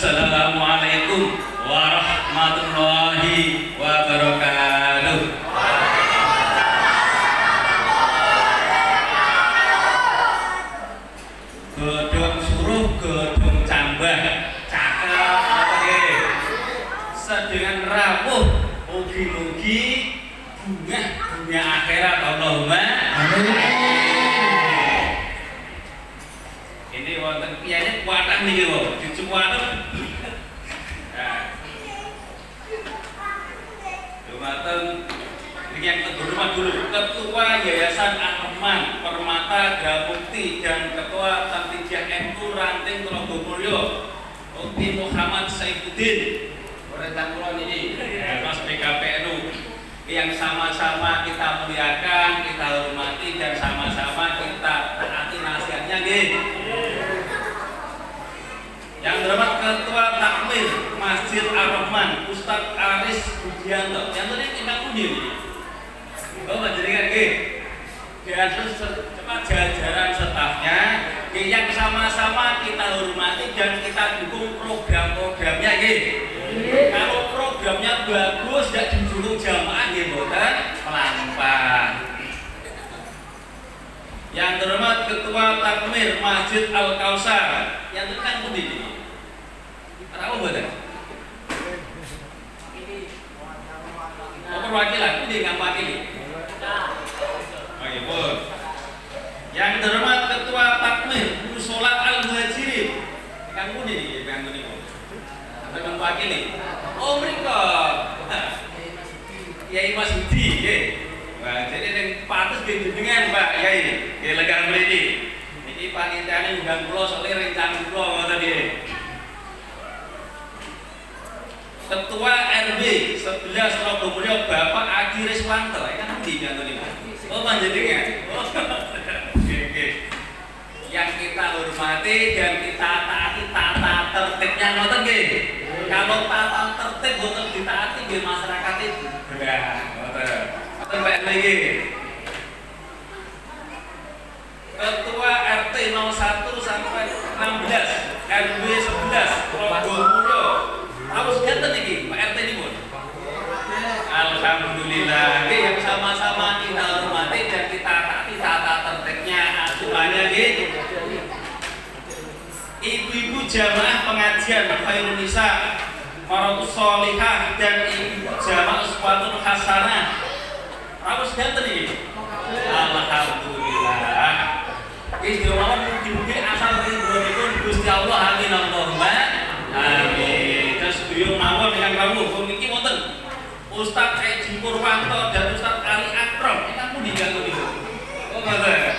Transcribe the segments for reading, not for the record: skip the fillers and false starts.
Assalamualaikum warahmatullahi wabarakatuh. Godhong suruh, godhong cambah, cakep apa nggih? Sedengan rawuh, mugi-mugi bungah dunia akhirat Allahumma amin. Ini wonten piyane kuatah niki kok, dicuwaten. Dumateng yang terhormat dulu Ketua Yayasan Ar-Rahman Permata Grabukti dan Ketua Tantijah NU Ranting Trogomulyo Ukti Muhammad Saifuddin Perintah Kulon ini Mas BKPNU yang sama-sama kita muliakan, kita hormati dan sama-sama kita taati nasihatnya nggih. Yang terhormat Ketua Takmir Masjid Ar-Rahman Ustadz Aris Budianto yang tadi kita pundi oh panjenengan nggih dan jajaran stafnya yang sama-sama kita hormati dan kita dukung program-programnya nggih. Kalau programnya bagus tidak dijulung jamaah nggih mboten melampah. Yang terhormat Ketua Takmir Masjid Al-Kausar yang itu kan pundi iki? Tahu mboten? Perwakilan pundi ngapakili? Oh iya, Bos. Yang terhormat Ketua Takmir Musola Al-Muhajirin. Kang pundi iki kang niku? Sampeyan mewakili. Oh mriko. Yai Mas Budi nggih. Wah, jadi ning patus jenengan Pak Yai. Nggih lega mriki. Niki panitiane undang kula soalé rencana kula ngoten nggih. Ketua RW 11 Trogomulyo Bapak Adi Riswanto, kan di kantor ini. Oh panjenengan. Oke. Yang kita hormati dan kita taati tata tertibnya ngoten nggih. Kalau tata tertib boten ditaati nggih masyarakat itu berat. Ngoten. Ngoten Pak nggih. Ketua RT 01 sampai 16 RW 11 Trogomulyo. Harus ngeten iki, Pak RT ini pun. Alhamdulillah, yang sama-sama kita hormati dan kita taati tata tertibnya aturannya nggih. Ibu-ibu jamaah pengajian Khairun Nisa, Maratus Sholihah dan ibu jamaah Uswatun Hasanah. Harus ngeten iki. Alhamdulillah. Wis diwawan mugi-mugi asal ridhonipun Gusti Allah amin Allahumma amin. Beliau mawon dengan kamu, pemikir wonten Ustadz Edi Purwanto dan Ustadz Ali Akrom. Ini kamu di ganggu itu. Oh ngoten.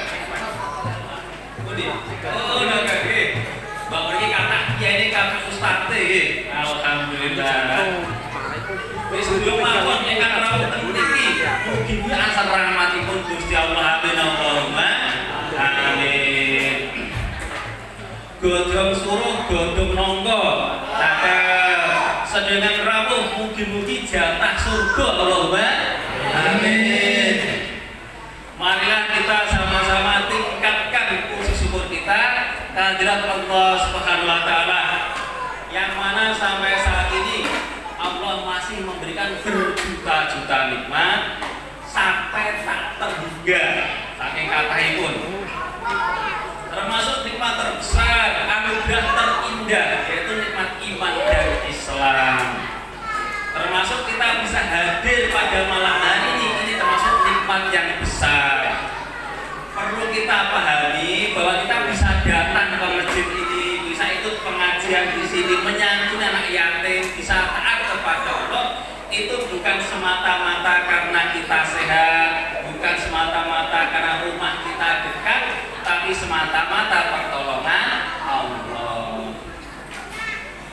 Budi. Oh udah nggih. Mbak mriki kata ya ini kata Ustadz nggih. Alhamdulillah. Wis beliau mawon ingkang rawuh ten mriki. Mugi-mugi asal rahmatipun Gusti Allah amin Allahumma amin. Godhong suruh, godhong nongko. Sedengan rawuh mugi-mugi jatah surga Allahumma amin. Marilah kita sama-sama tingkatkan puji syukur kita kehadirat Allah Subhanahu wa taala yang mana sampai saat ini Allah masih memberikan berjuta-juta nikmat sampai tak terhingga saking kathahipun. Termasuk nikmat terbesar, anugerah terindah yaitu nikmat iman dan Islam. Termasuk kita bisa hadir pada malam hari ini termasuk nikmat yang besar. Perlu kita pahami bahwa kita bisa datang ke masjid ini, bisa ikut pengajian di sini, menyantuni anak yatim, bisa taat kepada Allah. Itu bukan semata-mata karena kita sehat, bukan semata-mata karena rumah kita dekat, tapi semata-mata pertolongan Allah.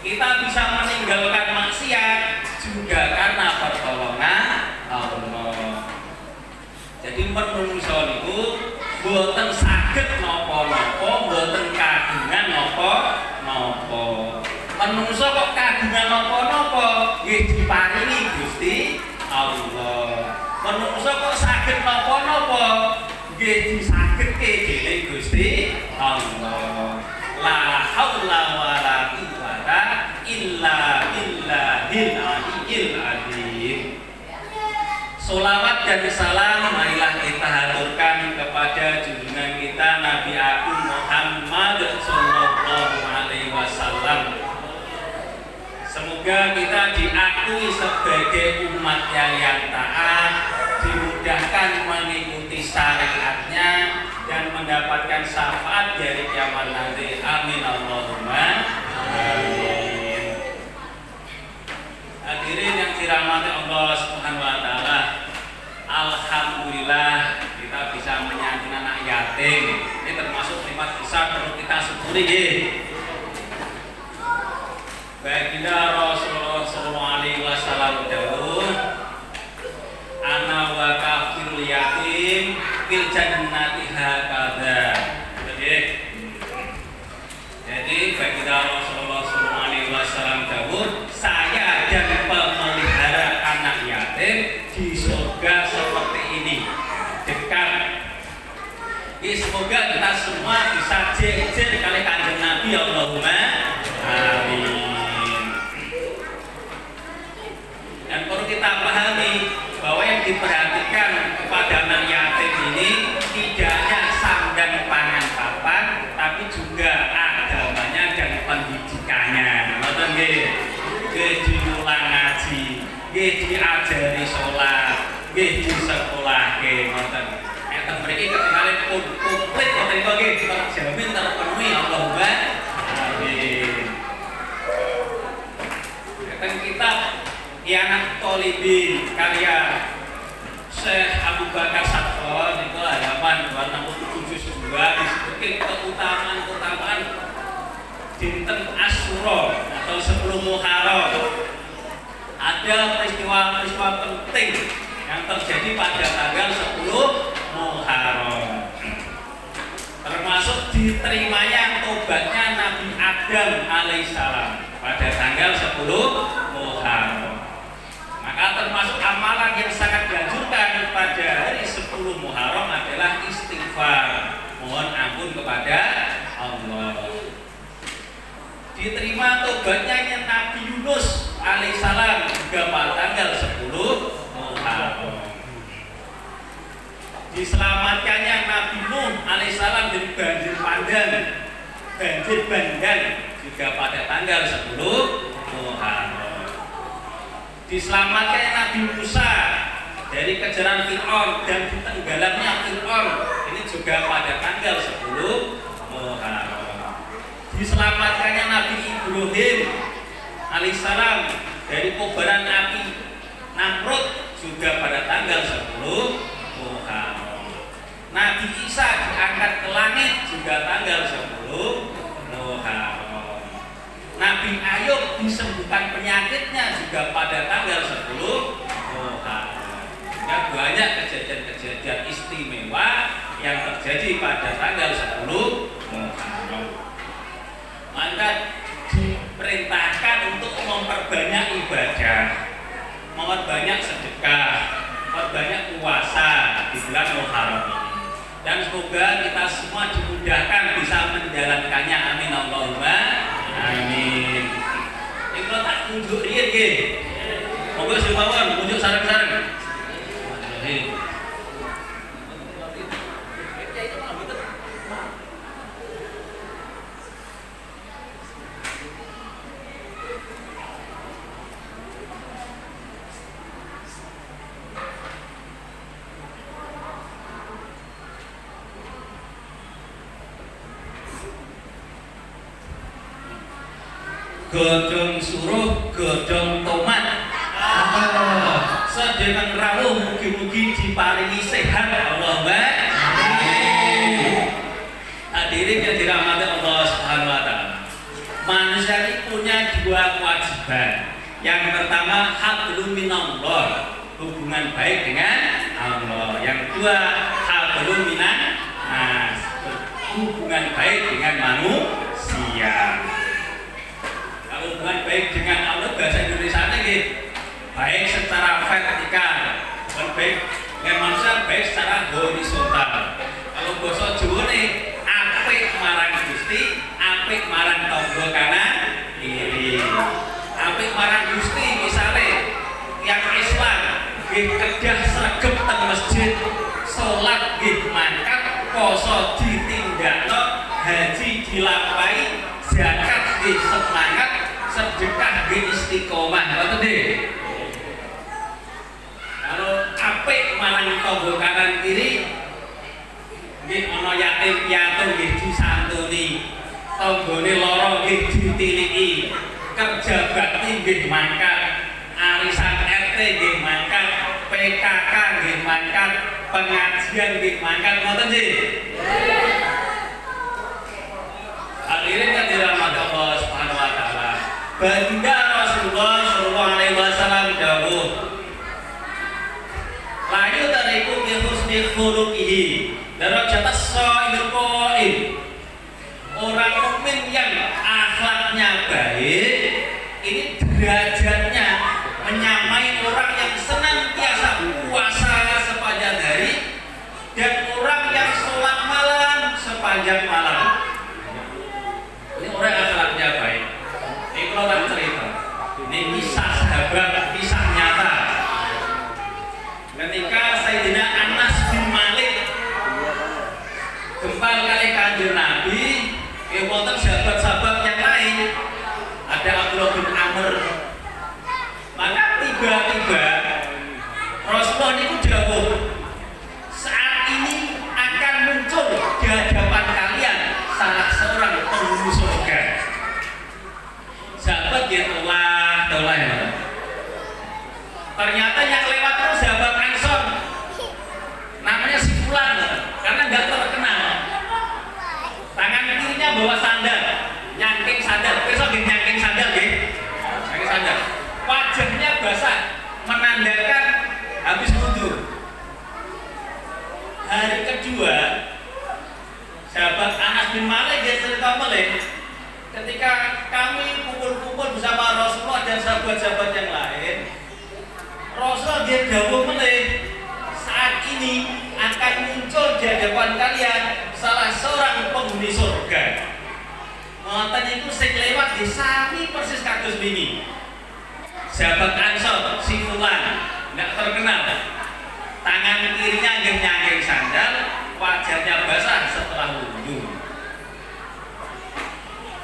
Kita bisa meninggalkan maksiat juga karena pertolongan Allah. Jadi menungso niku boten saged napa-napa, boten kagungan napa-napa. Menungso kok kagungan napa-napa, nggih diparingi Gusti Allah. Menungso kok saged napa-napa, nggih disagedke dening Gusti Allah. La haula wala quwwata dan salam marilah kita haturkan kepada junjungan kita Nabi Agung Muhammad Sallallahu Alaihi Wasallam. Semoga kita diakui sebagai umat yang taat, dimudahkan mengikuti syariatnya dan mendapatkan syafaat dari kiamat nanti. Amin Allahumma amin. Hadirin yang dirahmati Allah Subhanahu wa taala, alhamdulillah kita bisa menyantuni anak yatim. Ini termasuk nikmat besar perlu kita syukuri nggih. Baginda Rasulullah sallallahu alaihi wasallam dawuh, ana wa kafirul yatim fil jannati hakadha. Jadi baginda Rasulullah sallallahu alaihi wasallam dawuh, saya dan pemelihara anak yatim di surga seperti ini, dekat. Semoga kita semua bisa jejer kali kanjeng Nabi. Allahumma amin. Dan perlu kita pahami bahwa yang diperhatikan kepada anak yatim ini tidak hanya sandang pangan papan, tapi juga agamanya dan pendidikannya. Ngoten nggih. Nggih diulang ngaji, nggih diajari sholat, nggih di sekolah nggih ngoten. Enten mriki ketinggalan komplit ngoten niku nggih terjamin terpenuhi. Allahumma amin. Enten kitab Ianat Tolibin karya Syekh Abu Bakar Satron itu halaman 267 disebutkan keutamaan dinten Asyura atau 10 Muharram. Ada peristiwa-peristiwa penting yang terjadi pada tanggal 10 Muharram, termasuk diterimanya tobatnya Nabi Adam alaihissalam pada tanggal 10 Muharram. Maka termasuk amalan yang sangat dianjurkan pada hari 10 Muharram adalah istighfar, mohon ampun kepada Allah. Diterima tobatnya Nabi Yunus alaihissalam juga pada tanggal 10 Muharram. Diselamatkannya Nabi Nuh alaihissalam dari banjir bandang juga pada tanggal 10 Muharram. Diselamatkan Nabi Musa dari kejaran Fir'aun dan ditenggelamnya Fir'aun ini juga pada tanggal 10 Muharram. Diselamatkannya Nabi Ibrahim alaihissalam dari kobaran api Namrud juga pada tanggal 10 Muharram. Nabi Isa diangkat ke langit juga tanggal 10 Muharram. Nabi Ayub disembuhkan penyakitnya juga pada tanggal 10 Muharram. Ya, banyak kejadian-kejadian istimewa yang terjadi pada tanggal 10 Muharram. Maka diperintahkan untuk memperbanyak ibadah, memperbanyak sedekah, memperbanyak puasa di bulan Muharram ini. Dan semoga kita semua dimudahkan bisa menjalankannya. Amin Allahumma amin. Ini kalau tak tunjuk riyen nggih. Monggo sumawon tunjuk sareng-sareng. Godhong suruh, godhong tomat. Sedherek rawuh mugi-mugi diparingi sehat. Allahumma amin. Hadirin yang dirahmati Allah Subhanahu wa taala. Manusia ini punya dua kewajiban. Yang pertama hablum minallah, hubungan baik dengan Allah. Yang kedua hablum minan nas, hubungan baik dengan manusia. Hubungan baik dengan Allah bahasa Indonesia ini baik secara vertikal, baik dengan manusia baik secara horizontal. Kalau bahasa Jawa ini apik marang Gusti, apik marang tangga kanan kiri. Apik marang Gusti misalnya yang Islam kedah sregep teng nggih mangkat, poso ditindakno, haji dilampahi, zakat nggih semangat, sedekah nggih istiqomah. Ngoten nggih. Kalau apik marang tangga kanan kiri nggih ana yatim piatu nggih disantuni, tanggane lara nggih ditiliki, kerja bakti nggih mangkat, arisan RT nggih mangkat, PKK nggih mangkat, pengajian nggih mangkat. Ngoten nggih. Hadirin yang dirahmati Allah Subhanahu wa taala. Baginda Rasulullah sallallahu alaihi wasallam dawuh, la yudriku bi husni khuluqihi darajatas sha'il qaim. Orang mukmin yang akhlaknya baik ini derajatnya menyamai orang yang senantiasa puasa sepanjang hari dan orang yang sholat malam sepanjang malam. Ini orang akhlaknya baik. Ini kalau tak cerita, ini kisah sahabat, kisah nyata. Ketika Sayyidina Anas bin Malik gempal kali kanjeng Nabi, wonten sahabat-sahabat yang lain, ada Abdullah bin Amr. Maka tiba-tiba Rasulullah itu dawuh, saat ini akan muncul di hadapan kalian salah seorang penghuni surga. Sahabat dia tolah ya. Ternyata yang lewat terus sahabat Ansor, namanya si Fulan, karena nggak terkenal. Tangan kirinya bawa sandal, nyangking sandal. Besok nggih nyangking sandal nggih. Nyangking sandal. Wajahnya basah, menandakan habis wudu. Hari kedua, sahabat Anas bin Malik dia cerita Malik, ketika kami kumpul-kumpul bersama Rasulullah dan sahabat-sahabat yang lain, Rasulullah dia dawuh Malik, saat ini akan muncul di hadapan kalian salah seorang penghuni surga. Ngoten itu sing lewat di sami persis kados wingi. Sahabat Ansor si Fulan enggak terkenal. Tangan kirinya nyangking sandal, wajahnya basah setelah wudu.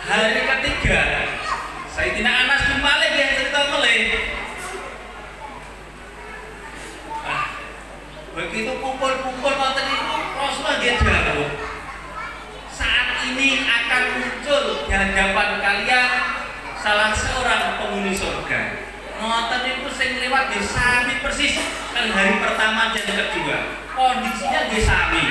Hari ketiga, Sayyidina Anas bin Malik yang cerita Malik. Begitu kumpul-kumpul ngoten itu Rasulullah dia dawuh, saat ini akan muncul di hadapan kalian salah seorang penghuni surga. Ngoten itu sing lewat di sami persis kan hari pertama dan kedua. Kondisinya di sami.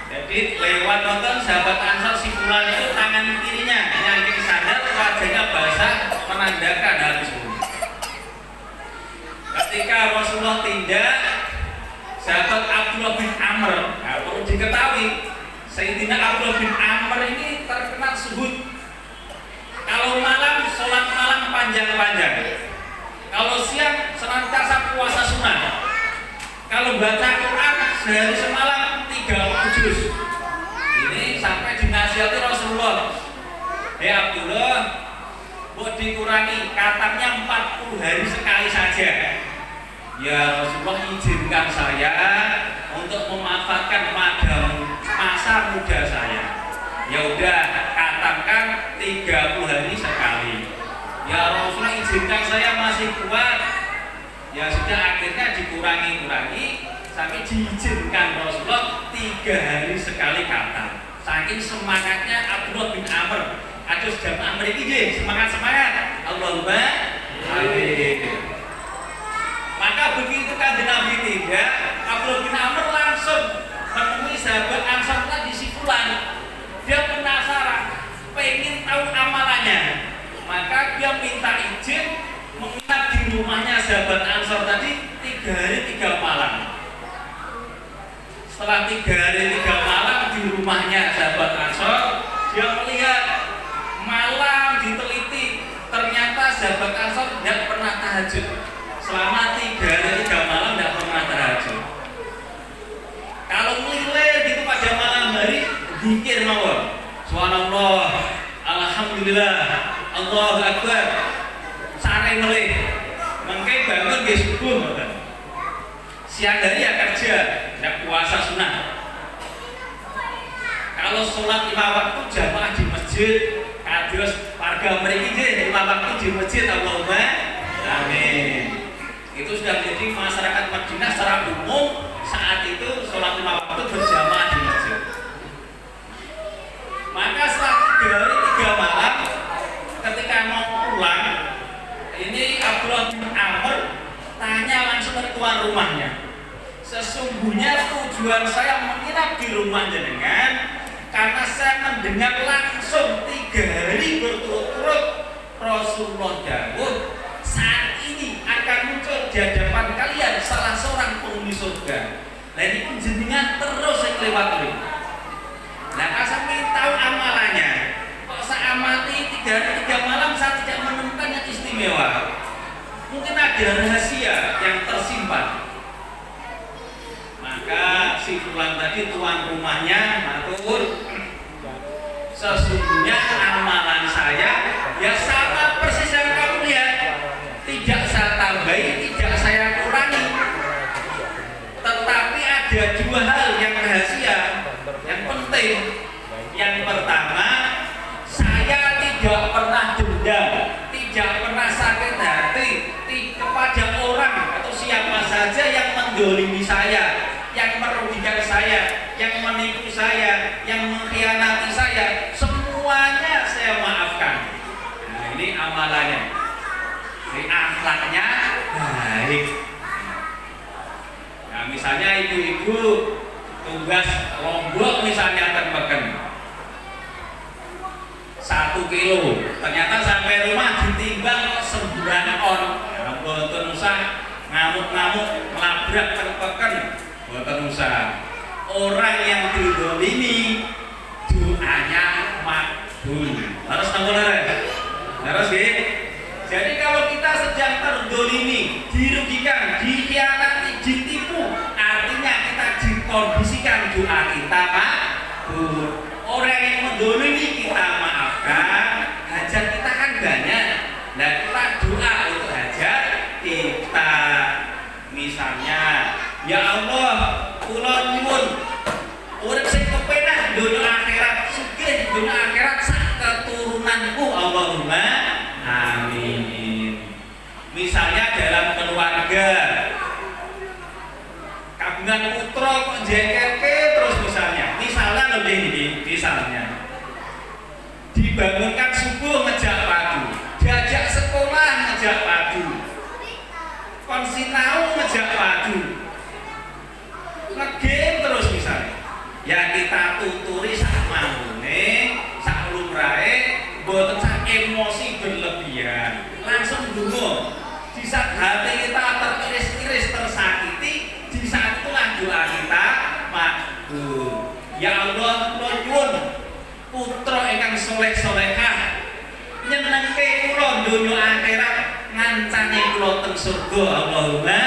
Jadi lewat nonton sahabat Ansor si Fulan itu tangan kirinya nyangking sandal, wajahnya basah menandakan habis wudu. Ketika Rasulullah tindak, sahabat Abdullah bin Amr, nah, perlu diketahui Sayyidina Abdullah bin Amr ini terkenal zuhud. Kalau malam sholat malam panjang-panjang, kalau siang senantiasa puasa sunnah, kalau baca Quran sehari semalam 3 juz. Ini sampai dinasihati Rasulullah, Abdullah, buat dikurangi katanya 40 hari sekali saja. Ya Rasulullah, izinkan saya untuk memanfaatkan masa muda saya. Ya udah, katakan 30 hari sekali. Ya Rasulullah, izinkan saya masih kuat. Ya sudah, akhirnya dikurangi sampai diizinkan Rasulullah 3 hari sekali kata. Saking semangatnya Abdullah bin Amr. Aduh jamaah mriki semangat Allahumma amin. Maka begitu kanjeng Nabi tidak, Abdullah bin Amr langsung menemui sahabat Ansor tadi si Fulan. Dia penasaran, pengen tahu amalannya. Maka dia minta izin menginap di rumahnya sahabat Ansor tadi 3 hari 3 malam. Setelah 3 hari 3 malam di rumahnya sahabat Ansor, dia melihat malam diteliti, ternyata sahabat Ansor tidak pernah tahajud. Selama 3 hari 3 malam tidak pernah tahajud. Kalau melilih gitu pada malam hari, zikir mawon. Subhanallah, alhamdulillah, Allahu Akbar. Sare melih, mengke bangun nggih subuh. Siang hari ya kerja. tidak puasa sunnah. Kalau sholat 5 waktu jamaah di masjid, kados warga mriki nggih 5 waktu di masjid, Allahumma amin. Itu sudah menjadi masyarakat Madinah secara umum saat itu sholat 5 waktu berjamaah di masjid. Maka setelah 3 hari 3 malam ketika mau pulang, ini Abdullah bin Amr tanya langsung ke tuan rumahnya, sesungguhnya tujuan saya menginap di rumah jenengan karena saya mendengar langsung 3 hari berturut-turut Rasulullah dawuh, saat ini akan muncul di hadapan kalian salah seorang penghuni surga. Nah ini penjenengan terus yang lewat. Nah sampai tahu amalannya, kok saya amati 3 hari 3 malam saya tidak menemukan yang istimewa. Mungkin ada rahasia yang tersimpan. Maka si fulan tadi tuan rumahnya matur, sesungguhnya amalan saya ya sama persis yang kamu lihat, tidak saya tambahi, tidak saya kurangi, tetapi ada 2 hal yang rahasia yang penting. Yang pertama, saya tidak pernah dendam, tidak pernah sakit hati kepada orang atau siapa saja yang mendolimi saya, yang merugikan saya, yang menipu saya, yang mengkhianati saya, semuanya saya maafkan. Nah ini amalannya, ini akhlaknya baik. Nah misalnya ibu-ibu tugas lombok misalnya terpeken 1 kilo, ternyata sampai rumah ditimbang 9 on. Nah, boten usah ngamuk-ngamuk melabrak terpeken. Boten usah. Orang yang didolimi doanya makbul. Harus tahu harus gitu. Jadi kalau kita sedang terdolimi, dirugikan, dikhianati, ditipu, artinya kita dikondisikan doa kita makbul. Orang yang mendolimi kita maafkan, hajat kita kan banyak. Nah kita doa untuk hajat kita. Misalnya, ya Allah, kula nyuwun urip sing kepenak dunya akhirat, sugih dunya akhirat sak keturunanku, Allahumma amin. Misalnya dalam keluarga, kagungan putra kok jengkelke terus misalnya lebih misalnya dibangunkan subuh ngejak padu, diajak sekolah ngejak padu, konsinau ngejak padu, ngegame terus misalnya, ya kita tuturi sak mangune, sak lumrahe, boten sak emosi berlebihan, langsung dungo. Di saat hati kita teriris-iris tersakiti, di saat itulah doa kita makbul. Ya Allah, nyuwun putra ingkang saleh-salehah nyenengke kula donya akhirat, ngancani kula teng surga, Allahumma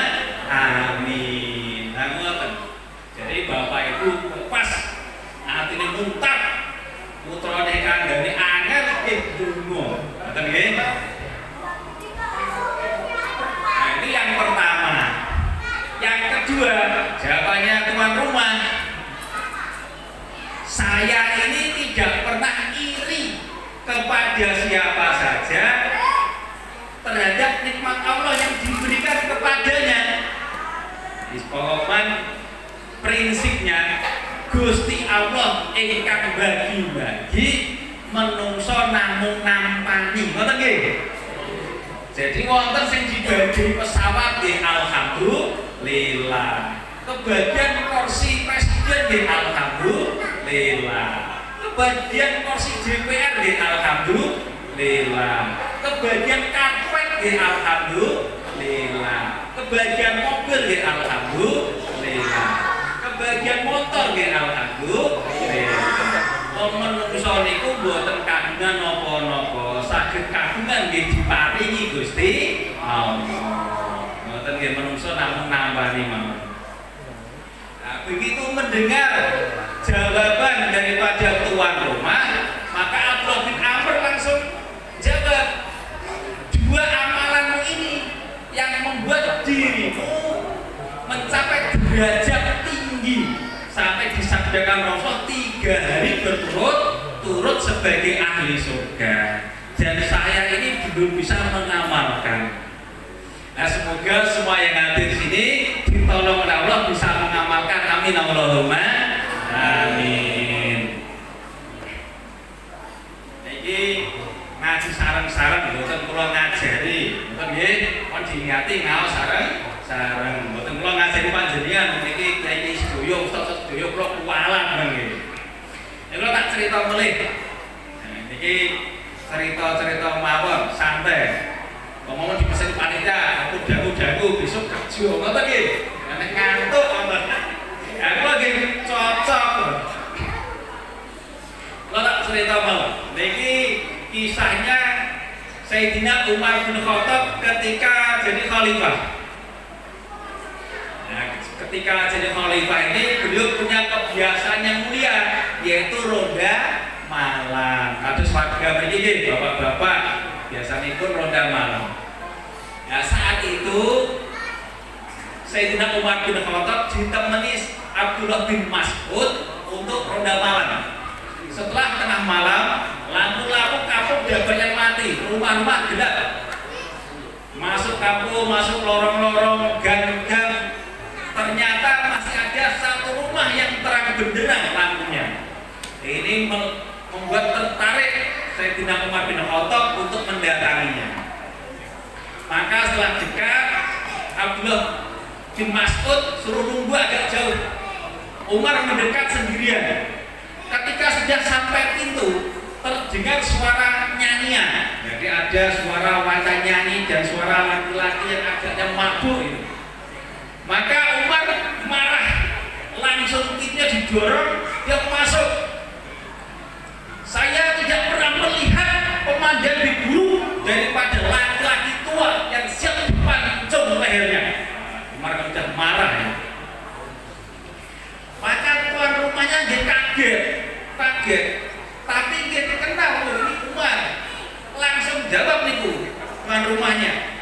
amin. Nah ngoten. Jadi bapak ibu pas atine muntap putrane kandhane angel donga. Ngoten nggih. Nah ini yang pertama. Yang kedua, jawabannya tuan rumah, saya ini tidak pernah iri kepada siapa saja terhadap nikmat Allah yang diberikan kepadanya. Pokoknya prinsipnya Gusti Allah ingkang bagi-bagi, menungso namung nampani. Ngoten nggih. Jadi wonten sing dibagi pesawat nggih alhamdulillah. Kebagian kursi presiden nggih alhamdulillah. Kebagian kursi DPR nggih alhamdulillah. Kebagian karpet nggih alhamdulillah. Kebagian mobil nggih alhamdulillah. Kebagian motor nggih alhamdulillah. Menungso niku mboten kagungan napa-napa, saged kagungan nggih diparingi Gusti Allah. Mboten nggih menungso namung nambani mawon. Begitu mendengar jawaban daripada tuan rumah, maka Abdullah bin Amr langsung jawab, 2 amalanmu ini yang membuat dirimu mencapai derajat tinggi disabdakan Rasul 3 hari berturut-turut sebagai ahli surga. Dan saya ini belum bisa mengamalkan. Nah, semoga semua yang hadir di sini ditolong oleh Allah bisa mengamalkan. Amin Allahumma amin. Iki ngaji sareng-sareng mboten kula ngajari, mboten nggih, kon diingati ngaos sareng. Mboten kula ngajari panjenengan niki kiai sedaya, ustaz sedaya kula kuwalan nggih. Nek kula tak cerita melih. Nah, niki cerita mawon santai. Ngomong di pesen panitia, aku dagu besok kerja, ngoten nggih. Nek ngantuk ngoten. Aku lagi cocok. Kula tak cerita mawon. Niki kisahnya Sayyidina Umar bin Khattab ketika jadi khalifah. Nah, ketika jadi khalifah ini beliau punya kebiasaan yang mulia, yaitu ronda malam. Kados warga mriki bapak-bapak biasanya pun ronda malam. Nah, saat itu Sayyidina Umar bin Khattab ditemani Abdullah bin Mas'ud untuk ronda malam. Setelah tengah malam, lampu-lampu kampung sudah banyak mati, rumah-rumah gelap. Masuk kampung, masuk lorong-lorong, gang-gang. Ternyata masih ada satu rumah yang terang benderang lampunya. Ini membuat tertarik Sayyidina Umar bin Khattab untuk mendatanginya. Maka setelah dekat, Abdullah bin Mas'ud suruh nunggu agak jauh. Umar mendekat sendirian. Ketika sudah sampai pintu, terdengar suara nyanyian. Jadi ada suara wanita nyanyi dan suara laki-laki yang agaknya mabuk itu. Maka Umar marah, langsung pintunya didorong, dia masuk. Saya tidak pernah melihat pemandangan lebih buruk daripada laki-laki tua yang siap dipancung lehernya. Umar sudah marah ya. Maka tuan rumahnya dia kaget, tapi dia kenal ini Umar. Langsung jawab niku tuan rumahnya,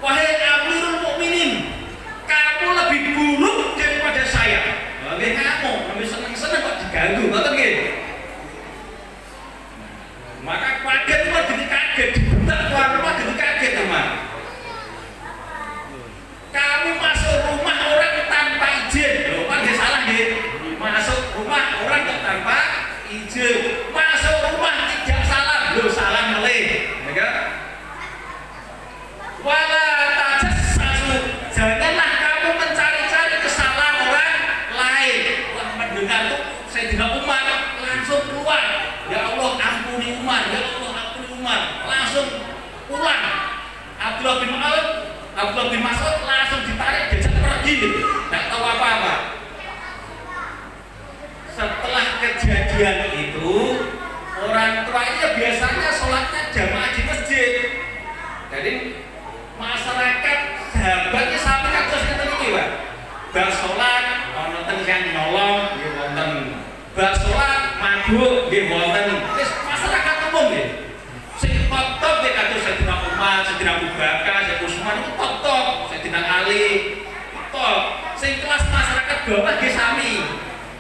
wahai Amirul Mukminin, kamu lebih buruk daripada saya. Lebih ngamuk, lebih seneng-seneng kok diganggu, ngoten nggih. Maka kaget Umar, jadi kaget, dibentak tuan rumah, jadi kaget Umar. Kamu masuk rumah orang tanpa izin. Loh, Pak nggih salah nggih. Masuk rumah orang tanpa izin. Masuk rumah tidak salah. Loh, salah melih. Ya. Wala tajassasu. Janganlah kamu mencari-cari kesalahan orang lain. Wah, mendengar itu Sayyidina Umar langsung keluar. Ya Allah, ampuni Umar. Ya Allah, ampuni Umar. Langsung pulang. Abdullah bin Mas'ud langsung ditarik, diajak pergi, tidak tahu apa-apa. Setelah kejadian itu, orang tua itu biasanya sholatnya jamaah di masjid. Jadi masyarakat sahabatnya sampai kados ngeten iki, Pak. Bar sholat, wonten yang nyolong, nggih wonten. Bar sholat mabuk, nggih wonten. Wis masyarakat umum nggih. Sing top-top nggih kados Sayyidina Umar, Sayyidina Abu Bakar, Sayyidina Utsman itu top-top, Sayyidina Ali top. Sing kelas masyarakat bawah nggih sami.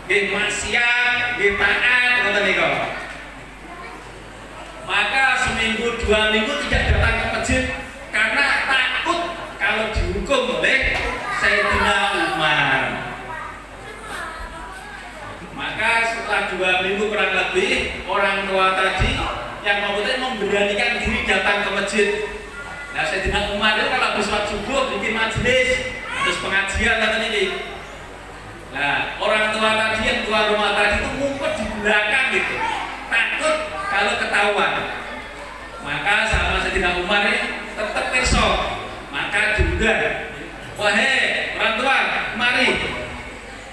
Nggih maksiat, nggih taat, ngoten niku. Maka seminggu 2 minggu tidak datang ke masjid karena takut kalau dihukum oleh Sayyidina Umar. Maka setelah 2 minggu kurang lebih, orang tua tadi yang memberanikan diri datang ke masjid. Nah, Sayyidina Umar itu kalau habis sholat subuh bikin majelis, terus pengajian kata ini. Nah, orang tua tadi yang tua rumah tadi itu ngumpet di belakang gitu, takut kalau ketahuan. Maka sama Sayyidina Umar ini tetap pirsa. Maka diundang, wahai orang tua, mari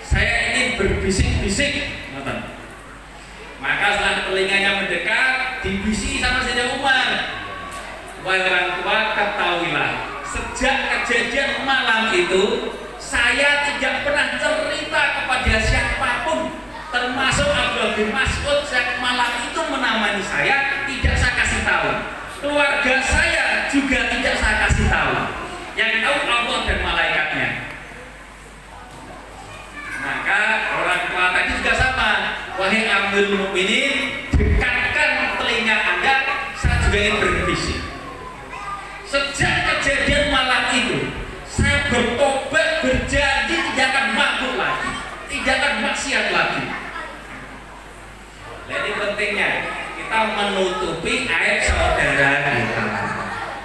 saya ingin berbisik-bisik. Maka setelah telinganya mendekat, dibisi sama Sayyidina Umar. Wahai orang tua, ketahuilah, sejak kejadian malam itu, saya tidak pernah cerita kepada siapapun, termasuk Abdullah bin Mas'ud yang malam itu menemani saya, tidak saya kasih tahu. Keluarga saya juga tidak saya kasih tahu. Yang tahu Allah dan malaikatnya. Maka orang tua wahai amil mukminin, dekatkan telinga Anda, saya juga ingin berbisik. Sejak kejadian malam itu, saya bertobat, berjanji tidak akan mabuk lagi, tidak akan maksiat lagi. Jadi pentingnya kita menutupi aib saudara kita.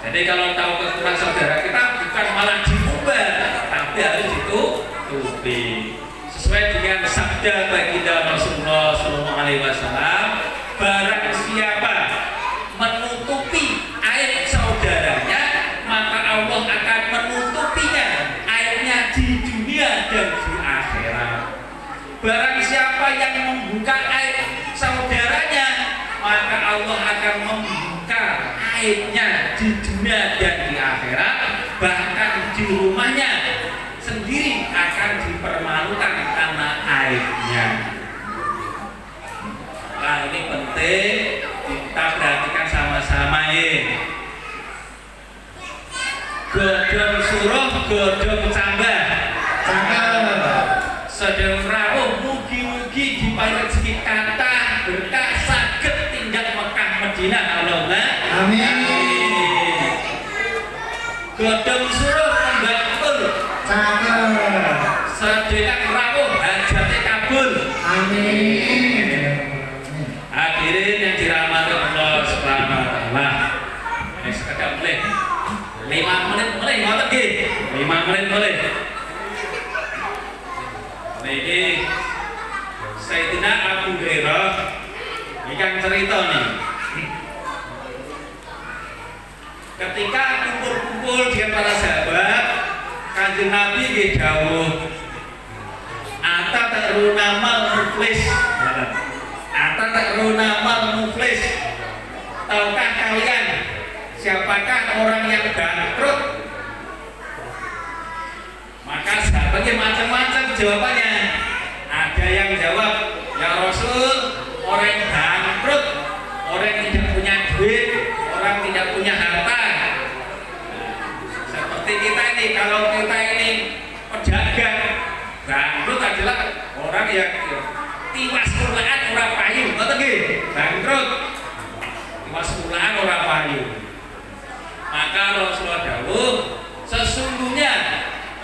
Jadi kalau tahu kekurangan saudara kita, bukan malah diubah, tapi harus ditutupi. Sesuai dengan sabda baginda Rasulullah SAW, barang siapa menutupi aib saudaranya, maka Allah akan menutupinya aibnya di dunia dan di akhirat. Barang siapa yang membuka aib saudaranya, maka Allah akan membuka aibnya di dunia dan di akhirat, bahkan di rumahnya sendiri akan dipermalukan karena aibnya. Nah, ini penting kita perhatikan sama-sama ya. Godhong suruh, godhong cambah, sedang rawuh mugi-mugi diparing rezeki kathah berkah saged tinggal Mekah Madinah. Allahumma Amin. Godhong suruh membakul, sedang rawuh hajate kabul. Amin. Hadirin yang dirahmati Allah Subhanahu wa taala. Sekedap boleh 5 menit boleh ngoten nggih? 5 menit boleh. Niki Sayyidina Abu Hurairah ikan cerita nih. Ketika kumpul-kumpul dengan para sahabat, Kanjeng Nabi nggih dawuh, "Ata ta'runa mal muflis." Ata ta'runa mal muflis. Tahukah kalian siapakah orang yang bangkrut? Maka sahabatnya macam-macam jawabannya. Ada yang jawab, "Ya Rasul, orang yang bangkrut, orang yang tidak punya duit, orang yang tidak punya harta." Seperti kita ini, kalau kita ini pedagang, bangkrut adalah orang yang tiwas kulaan orang payu, betul nggih? Bangkrut, tiwas kulaan orang payu. Maka Rasulullah dawuh, sesungguhnya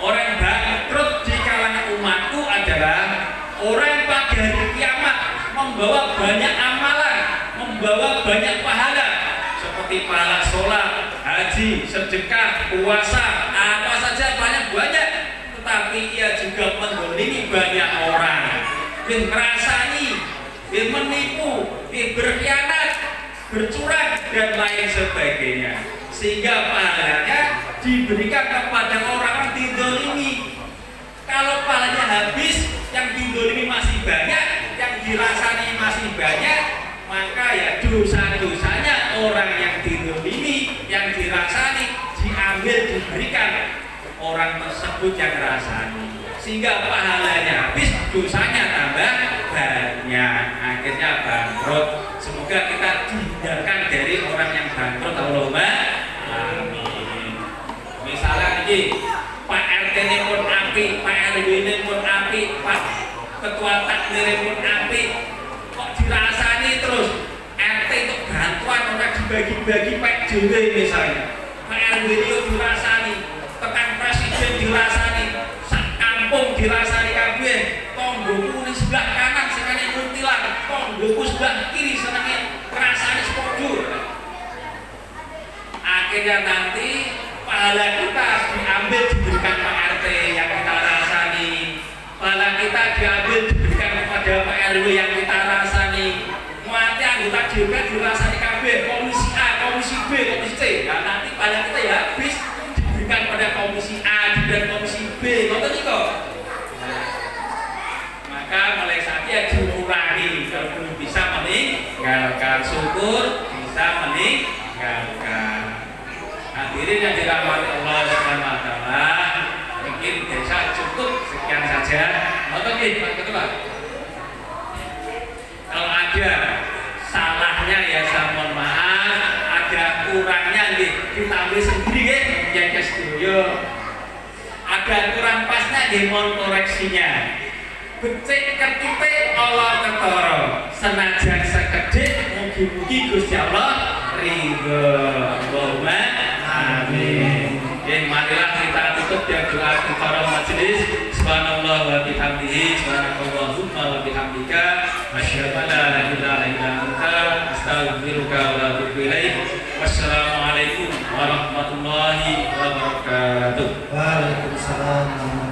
orang bangkrut di kalangan umatku adalah orang yang pada hari kiamat membawa banyak amalan, membawa banyak pahala, seperti pahala sholat, haji, sedekah, puasa, apa saja banyak-banyak. Tetapi ia juga mendolimi banyak orang, yang merasani, yang menipu, yang berkhianat, bercurang dan lain sebagainya. Sehingga pahalanya diberikan kepada orang yang didolimi. Kalau pahalanya habis, yang didolimi masih banyak, yang dirasani masih banyak, maka ya dosa-dosanya orang yang didolimi, yang dirasani diambil diberikan orang tersebut yang rasani. Sehingga pahalanya habis, dosanya tambah banyak, akhirnya bangkrut. Semoga kita dihindarkan dari orang yang bangkrut. Allahumma amin. Misalnya ini Pak RT ini pun api, Pak RW ini pun api, Pak Ketua Takmir pun api, kok dirasani terus RT untuk bantuan orang dibagi-bagi Pak JW misalnya, Pak RW ini dirasani, tekan presiden dirasani, sak kampung dirasani kabeh, tonggoku di sebelah kanan senengane muntilan, tonggoku sebelah kiri senengane kerasani sepojur. Akhirnya nanti pahala kita diambil diberikan Pak RT yang kita rasani, pahala kita diambil diberikan kepada Pak RW yang kita rasani, muati anggota JP dirasani KB, komisi A, komisi B, komisi C. Nah, nanti pahala kita ya habis diberikan pada komisi A dan komisi B. Ngoten iki kok. Maka mulai saat ya dikurangi, kalau belum bisa meninggalkan syukur, bisa meninggalkan. Hadirin yang dirahmati Allah Subhanahu wa taala, mungkin bisa cukup sekian saja. Ngoten nggih, Pak Ketua. Kalau ada salahnya ya saya mohon maaf, ada kurangnya nggih ditambah sendiri nggih, ya setuju. Ada kurang pasnya nggih mohon koreksinya. becik ketitik Allah ketara senajan sekedhik mugi-mugi Gusti Allah ridho. Allahumma amin. Yang marilah kita tutup dengan doa kifaratul majelis. Subhanallah wa bihamdihi, subhanakallahumma wa bihamdika, asyhadu an la ilaha illa anta, astaghfiruka wa atubu ilaik. Wassalamualaikum warahmatullahi wabarakatuh. Waalaikumsalam.